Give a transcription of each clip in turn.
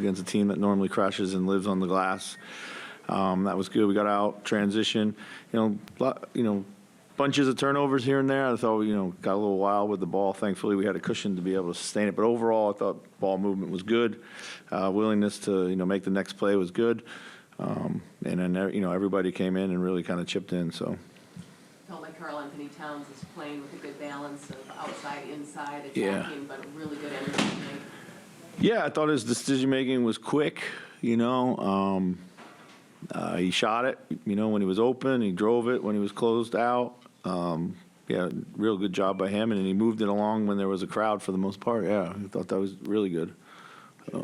against a team that normally crashes and lives on the glass. That was good. We got out, transition, bunches of turnovers here and there. I thought we, got a little wild with the ball. Thankfully, we had a cushion to be able to sustain it. But overall, I thought ball movement was good. Willingness to, make the next play was good. And then, everybody came in and really kind of chipped in. So. Felt like Karl Anthony Towns was playing with a good balance of outside, inside, attacking, but a really good energy tonight. Yeah, I thought his decision making was quick. He shot it, when he was open. He drove it when he was closed out. Real good job by him, and he moved it along when there was a crowd for the most part. Yeah, I thought that was really good. Had a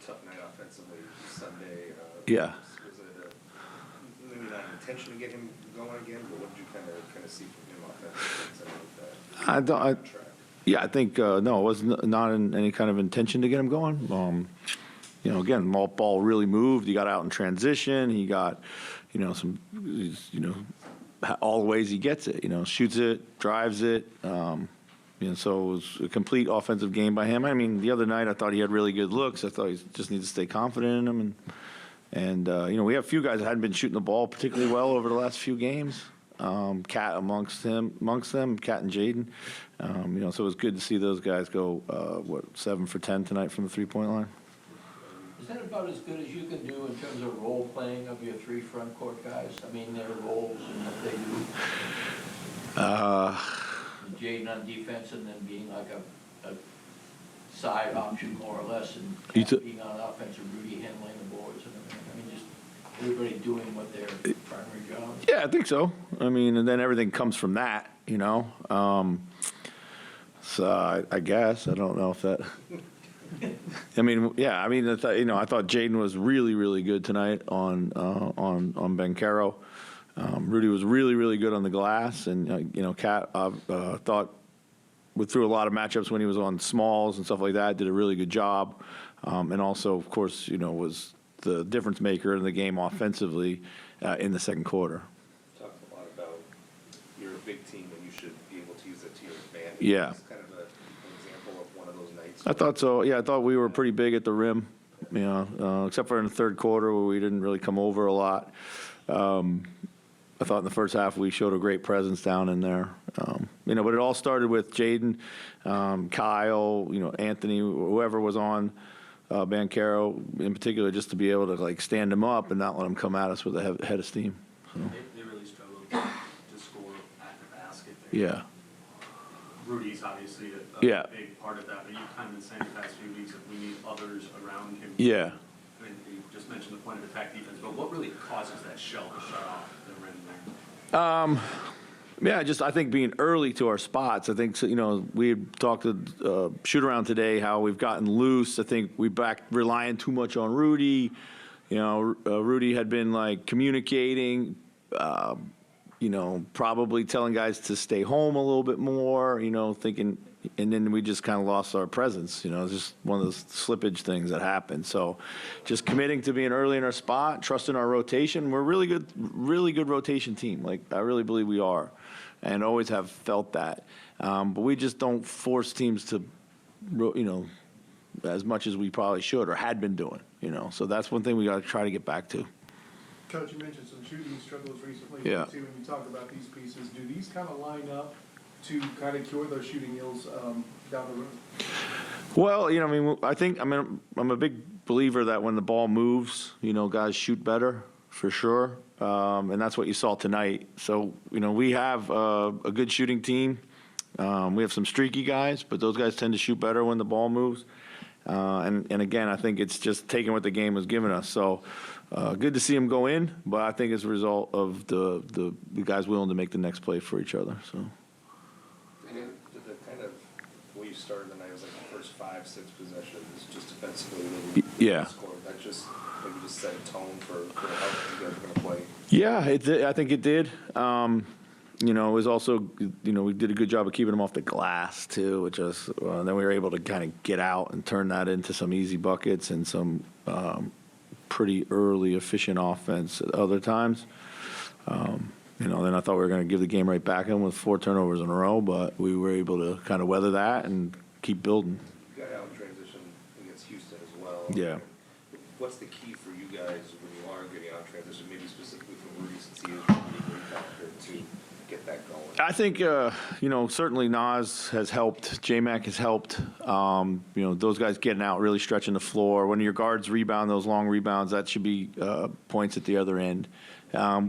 tough night offensively Sunday. Yeah. Was it maybe not an intention to get him going again, but what did you kind of see from him offensively? I think no, it was not in any kind of intention to get him going. Again, ball really moved. He got out in transition. He got, some, all the ways he gets it. Shoots it, drives it. So it was a complete offensive game by him. I mean, the other night I thought he had really good looks. I thought he just needs to stay confident in them. And we have a few guys that hadn't been shooting the ball particularly well over the last few games. Cat amongst them, Cat and Jaden. So it was good to see those guys go, 7 for 10 tonight from the three-point line. Is that about as good as you can do in terms of role playing of your three front court guys? I mean, their roles and what they do. Jaden on defense and then being like a side option more or less, and being on offense and Rudy handling the boards and everything. I mean, just everybody doing what their primary job is. Yeah, I think so. I mean, and then everything comes from that, So I guess I don't know if that. I thought Jaden was really, really good tonight on Banchero. Rudy was really, really good on the glass, and Cat thought through a lot of matchups when he was on smalls and stuff like that, did a really good job, and also, of course, was the difference maker in the game offensively in the second quarter. Talked a lot about you're a big team and you should be able to use it to your advantage. Yeah. It's kind of an example of one of those nights. I thought so. Yeah, I thought we were pretty big at the rim, except for in the third quarter where we didn't really come over a lot. I thought in the first half we showed a great presence down in there. But it all started with Jaden, Kyle, Anthony, whoever was on Banchero in particular, just to be able to stand him up and not let him come at us with a head of steam. So. They really struggled to score at the basket there. Yeah. Rudy's obviously a big part of that, but you've kind of been saying the past few weeks that we need others around him. Yeah. I mean, you just mentioned the point of attack defense, but what really causes that shell to shut off the rim there? I think being early to our spots. I think, we had talked to shoot around today how we've gotten loose. I think we back relying too much on Rudy. Rudy had been communicating, probably telling guys to stay home a little bit more, thinking, and then we just kind of lost our presence. It's just one of those slippage things that happen. So just committing to being early in our spot, trusting our rotation. We're a really good rotation team. I really believe we are, and always have felt that. But we just don't force teams to, as much as we probably should or had been doing, So that's one thing we got to try to get back to. Coach, you mentioned some shooting struggles recently. Yeah. When you talk about these pieces, do these kind of line up to kind of cure those shooting ills down the road? Well, I'm a big believer that when the ball moves, guys shoot better for sure, and that's what you saw tonight. So, we have a good shooting team. We have some streaky guys, but those guys tend to shoot better when the ball moves. And again, I think it's just taking what the game was giving us. So good to see them go in, but I think it's a result of the guys willing to make the next play for each other. So. And the kind of way you started the night was the first 5-6 possessions, just defensively. Yeah. Scored. That just maybe just set a tone for how you guys are going to play. Yeah, I think it did. It was also, we did a good job of keeping them off the glass too, which was, and then we were able to kind of get out and turn that into some easy buckets and some pretty early efficient offense at other times. Then I thought we were going to give the game right back in with 4 turnovers in a row, but we were able to kind of weather that and keep building. You got out in transition against Houston as well. Yeah. What's the key for you guys when you are getting out of transition, maybe specifically from Rudy since he is the lead factor to get that going? I think, certainly Nas has helped. J-Mac has helped. Those guys getting out, really stretching the floor. When your guards rebound, those long rebounds, that should be points at the other end. A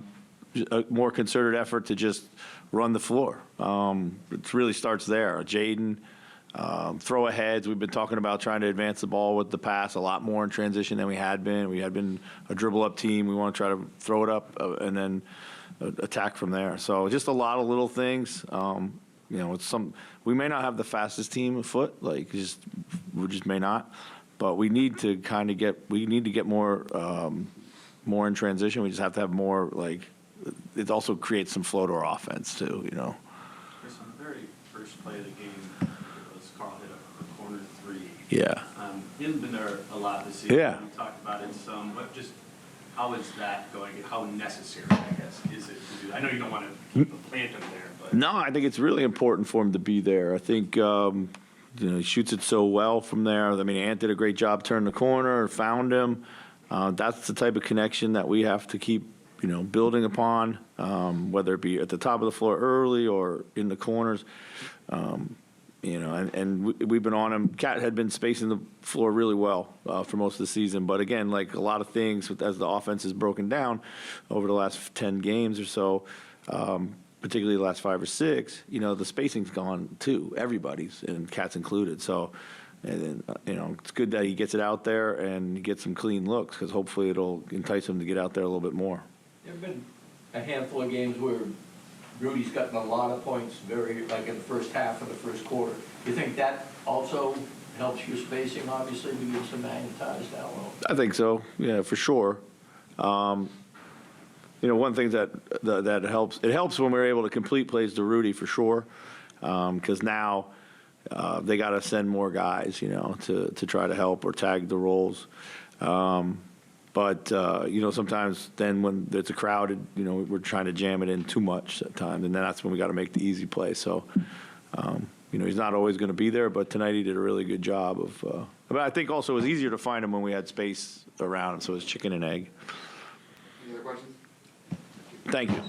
more concerted effort to just run the floor. It really starts there. Jaden, throw aheads. We've been talking about trying to advance the ball with the pass a lot more in transition than we had been. We had been a dribble up team. We want to try to throw it up and then attack from there. So just a lot of little things. We may not have the fastest team afoot, we just may not. But we need to get more in transition. We just have to have more it also creates some flow to our offense too. Chris, on the very first play of the game, it was Carl hit a corner three. Yeah. He hasn't been there a lot this season. Yeah. We talked about it some. How is that going? How necessary, I guess, is it to do that? I know you don't want to keep a plant in there, but. No, I think it's really important for him to be there. I think, he shoots it so well from there. I mean, Ant did a great job turning the corner, found him. That's the type of connection that we have to keep, building upon, whether it be at the top of the floor early or in the corners. We've been on him. Cat had been spacing the floor really well for most of the season. But again, a lot of things, as the offense has broken down over the last 10 games or so, particularly the last 5 or 6, the spacing's gone too. Everybody's, and Cat's included. So, it's good that he gets it out there and he gets some clean looks because hopefully it'll entice him to get out there a little bit more. There have been a handful of games where Rudy's gotten a lot of points, in the first half of the first quarter. You think that also helps your spacing, obviously, to get some magnetized down low? I think so, yeah, for sure. One thing that helps, it helps when we're able to complete plays to Rudy for sure, because now they got to send more guys, to try to help or tag the roles. But sometimes then when it's a crowded, we're trying to jam it in too much at times, and then that's when we got to make the easy play. So, he's not always going to be there, but tonight he did a really good job of. But I think also it was easier to find him when we had space around him, so it was chicken and egg. Any other questions? Thank you.